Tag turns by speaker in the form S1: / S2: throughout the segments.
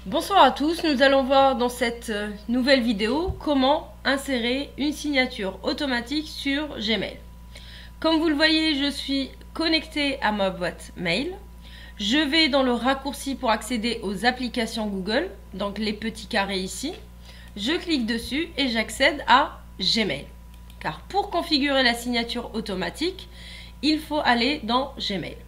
S1: Bonsoir à tous, nous allons voir dans cette nouvelle vidéo comment insérer une signature automatique sur Gmail. Comme vous le voyez, je suis connectée à ma boîte mail. Je vais dans le raccourci pour accéder aux applications Google, donc les petits carrés ici. Je clique dessus et j'accède à Gmail. Car pour configurer la signature automatique, il faut aller dans Gmail.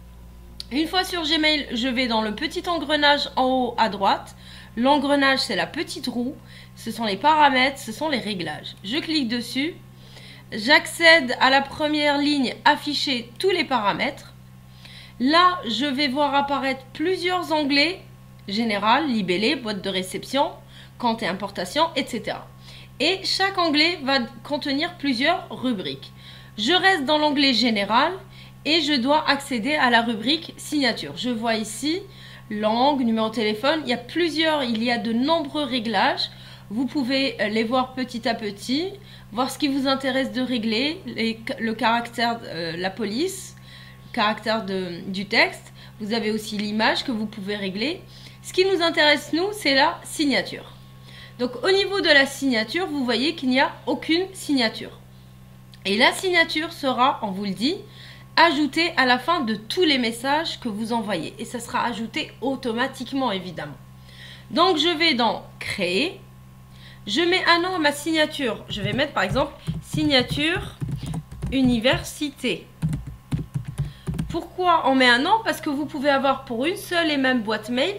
S1: Une fois sur Gmail, je vais dans le petit engrenage en haut à droite. L'engrenage, c'est la petite roue. Ce sont les paramètres, ce sont les réglages. Je clique dessus. J'accède à la première ligne afficher tous les paramètres. Là, je vais voir apparaître plusieurs onglets. Général, libellé, boîte de réception, compte et importation, etc. Et chaque onglet va contenir plusieurs rubriques. Je reste dans l'onglet général et je dois accéder à la rubrique signature. Je vois ici langue, numéro de téléphone, il y a de nombreux réglages. Vous pouvez les voir petit à petit, voir ce qui vous intéresse de régler, le caractère, la police, le caractère du texte. Vous avez aussi l'image que vous pouvez régler. Ce qui nous intéresse, nous, c'est la signature. Donc au niveau de la signature, vous voyez qu'il n'y a aucune signature. Et la signature sera, on vous le dit, ajoutée à la fin de tous les messages que vous envoyez. Et ça sera ajouté automatiquement, évidemment. Donc, je vais dans Créer. Je mets un nom à ma signature. Je vais mettre, par exemple, Signature Université. Pourquoi on met un nom? Parce que vous pouvez avoir pour une seule et même boîte mail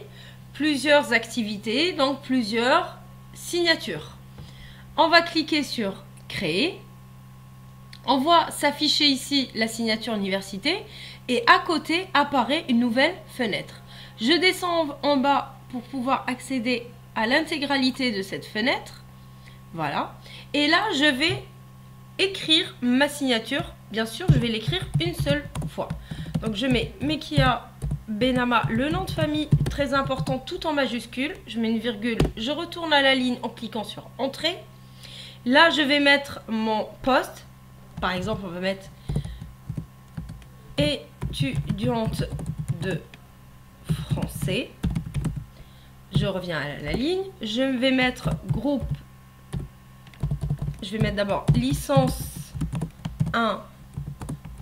S1: plusieurs activités, donc plusieurs signatures. On va cliquer sur Créer. On voit s'afficher ici la signature université et à côté apparaît une nouvelle fenêtre. Je descends en bas pour pouvoir accéder à l'intégralité de cette fenêtre. Voilà. Et là, je vais écrire ma signature. Bien sûr, je vais l'écrire une seule fois. Donc, je mets Mekia Benama, le nom de famille, très important, tout en majuscule. Je mets une virgule, je retourne à la ligne en cliquant sur Entrée. Là, je vais mettre mon poste. Par exemple, on va mettre étudiante de français. Je reviens à la ligne. Je vais mettre groupe. Je vais mettre d'abord licence 1,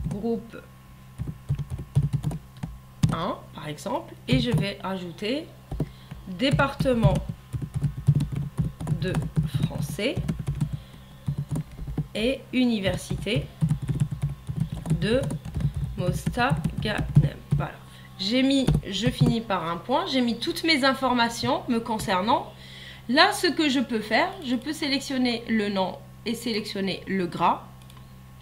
S1: groupe 1, par exemple. Et je vais ajouter département de français. Et université de Mostaganem. Voilà. Je finis par un point. J'ai mis toutes mes informations me concernant. Là, ce que je peux faire, je peux sélectionner le nom et sélectionner le gras.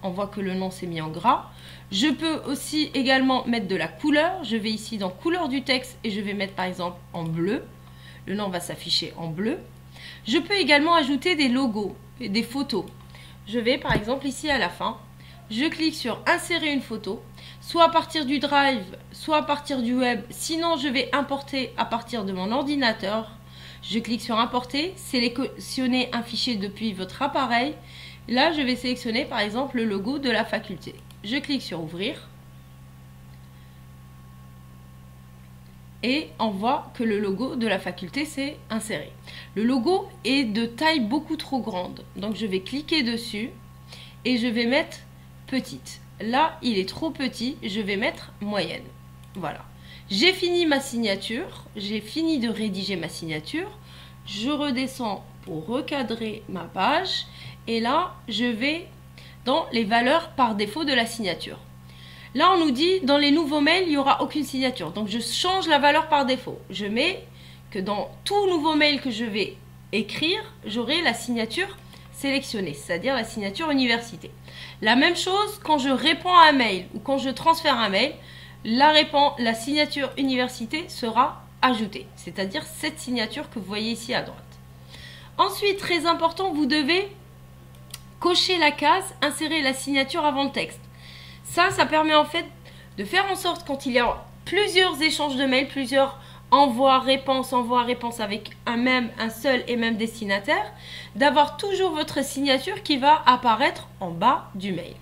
S1: On voit que le nom s'est mis en gras. Je peux aussi également mettre de la couleur. Je vais ici dans couleur du texte et je vais mettre par exemple en bleu. Le nom va s'afficher en bleu. Je peux également ajouter des logos et des photos. Je vais par exemple ici à la fin, je clique sur insérer une photo, soit à partir du Drive, soit à partir du web. Sinon, je vais importer à partir de mon ordinateur. Je clique sur importer, sélectionner un fichier depuis votre appareil. Là, je vais sélectionner par exemple le logo de la faculté. Je clique sur ouvrir. Et on voit que le logo de la faculté s'est inséré. Le logo est de taille beaucoup trop grande. Donc je vais cliquer dessus et je vais mettre petite. Là, il est trop petit, je vais mettre moyenne. Voilà. J'ai fini ma signature, j'ai fini de rédiger ma signature. Je redescends pour recadrer ma page. Et là, je vais dans les valeurs par défaut de la signature. Là, on nous dit, dans les nouveaux mails, il n'y aura aucune signature. Donc, je change la valeur par défaut. Je mets que dans tout nouveau mail que je vais écrire, j'aurai la signature sélectionnée, c'est-à-dire la signature université. La même chose quand je réponds à un mail ou quand je transfère un mail, la signature université sera ajoutée, c'est-à-dire cette signature que vous voyez ici à droite. Ensuite, très important, vous devez cocher la case « Insérer la signature avant le texte ». Ça permet en fait de faire en sorte quand il y a plusieurs échanges de mails, plusieurs envois-réponses avec un seul et même destinataire, d'avoir toujours votre signature qui va apparaître en bas du mail.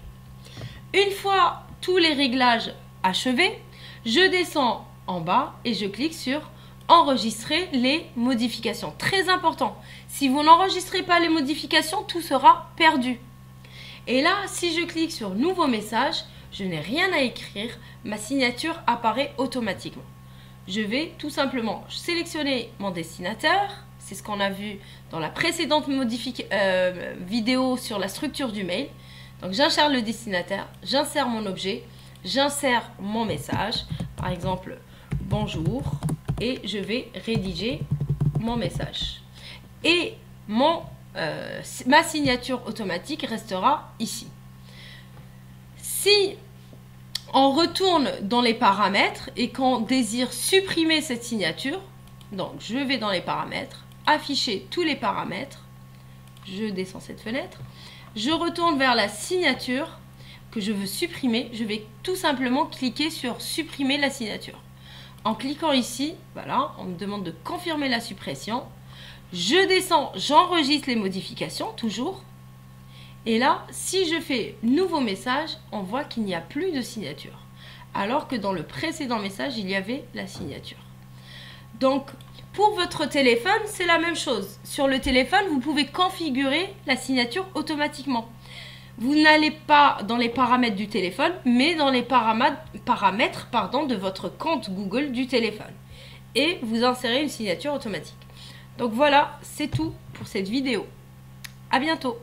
S1: Une fois tous les réglages achevés, je descends en bas et je clique sur enregistrer les modifications. Très important. Si vous n'enregistrez pas les modifications, tout sera perdu. Et là, si je clique sur nouveau message, je n'ai rien à écrire, ma signature apparaît automatiquement. Je vais tout simplement sélectionner mon destinataire, c'est ce qu'on a vu dans la précédente vidéo sur la structure du mail. Donc j'insère le destinataire, j'insère mon objet, j'insère mon message, par exemple bonjour, et je vais rédiger mon message. Et ma signature automatique restera ici. Si on retourne dans les paramètres et qu'on désire supprimer cette signature, donc je vais dans les paramètres, afficher tous les paramètres, je descends cette fenêtre, je retourne vers la signature que je veux supprimer, je vais tout simplement cliquer sur supprimer la signature. En cliquant ici, voilà, on me demande de confirmer la suppression. Je descends, j'enregistre les modifications, toujours. Et là, si je fais nouveau message, on voit qu'il n'y a plus de signature. Alors que dans le précédent message, il y avait la signature. Donc, pour votre téléphone, c'est la même chose. Sur le téléphone, vous pouvez configurer la signature automatiquement. Vous n'allez pas dans les paramètres du téléphone, mais dans les paramètres de votre compte Google du téléphone. Et vous insérez une signature automatique. Donc voilà, c'est tout pour cette vidéo. À bientôt.